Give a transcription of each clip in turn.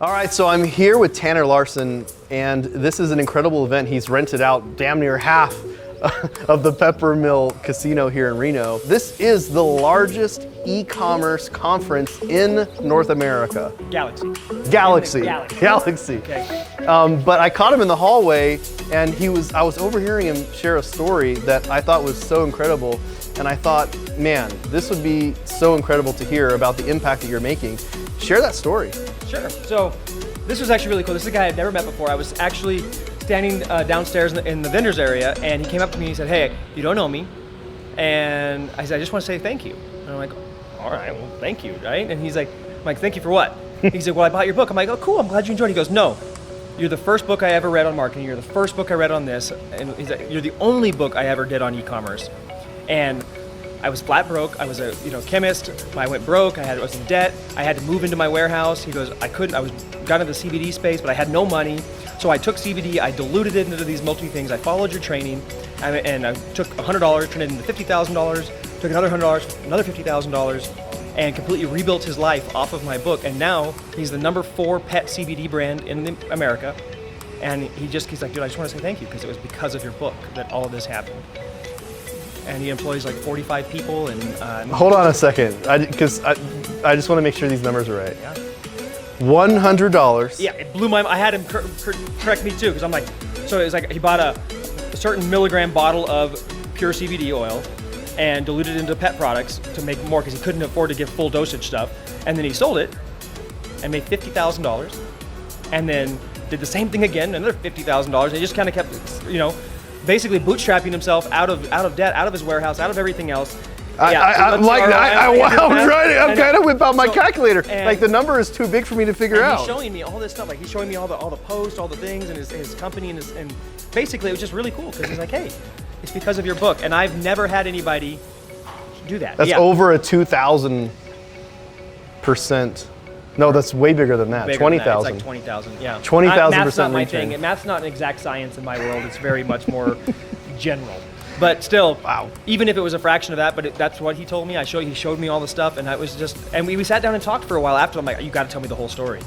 All right, so I'm here with Tanner Larsson, and this is an incredible event. He's rented out damn near half of the Peppermill Casino here in Reno. This is the largest e-commerce conference in North America. Galaxy. Galaxy. Okay. But I caught him in the hallway, and I was overhearing him share a story that I thought was so incredible. And I thought, man, this would be so incredible to hear about the impact that you're making. Share that story. Sure. So this was actually really cool. This is a guy I'd never met before. I was actually standing downstairs in the vendors area, and he came up to me and he said, "Hey, you don't know me." And I said, "I just want to say thank you." And I'm like, "All right, well, thank you," right? And he's like, "I'm like, thank you for what?" He said, "Well, I bought your book." I'm like, "Oh, cool. I'm glad you enjoyed it." He goes, "No, you're the first book I ever read on marketing. You're the first book I read on this." And he's like, "You're the only book I ever did on e-commerce." And I was flat broke. I was a chemist. I went broke. I was in debt. I had to move into my warehouse. He goes, I got into the CBD space, but I had no money. So I took CBD, I diluted it into these multi things. I followed your training, and I took $100, turned it into $50,000, took another $100, another $50,000, and completely rebuilt his life off of my book. And now he's the #4 pet CBD brand in America. And he's like, "Dude, I just want to say thank you because it was because of your book that all of this happened." And he employs like 45 people. And hold on a second, because I just want to make sure these numbers are right. Yeah. $100. Yeah, it blew my. I had him correct me too, because I'm like, so it was like he bought a certain milligram bottle of pure CBD oil and diluted it into pet products to make more because he couldn't afford to give full dosage stuff, and then he sold it and made $50,000, and then did the same thing again, another $50,000. And he just kind of kept, basically bootstrapping himself out of debt, out of his warehouse, out of everything else. I'm kind of whip out my calculator. Like the number is too big for me to figure out. He's showing me all this stuff. Like he's showing me all the posts, all the things, and his company, and basically it was just really cool because he's like, "Hey, it's because of your book," and I've never had anybody do that. That's over a 2,000%. No, that's way bigger than that. 20,000. It's like 20,000. Yeah. 20,000% Math's not my return. thing. Math's not an exact science in my world. It's very much more general. But still, wow. Even if it was a fraction of that, but that's what he told me. He showed me all the stuff, and we sat down and talked for a while after. I'm like, "You got to tell me the whole story,"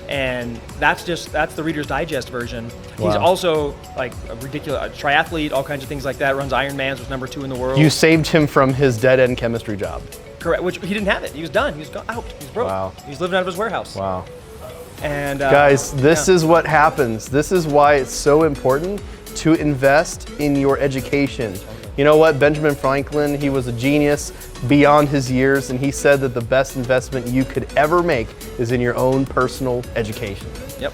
and that's the Reader's Digest version. Wow. He's also like a ridiculous triathlete, all kinds of things like that. Runs Ironmans, was #2 in the world. You saved him from his dead-end chemistry job. Correct, which he didn't have it. He was done. He was out. He was broke. Wow. He was living out of his warehouse. Wow. And guys, this is what happens. This is why it's so important to invest in your education. You know what? Benjamin Franklin, he was a genius beyond his years, and he said that the best investment you could ever make is in your own personal education. Yep.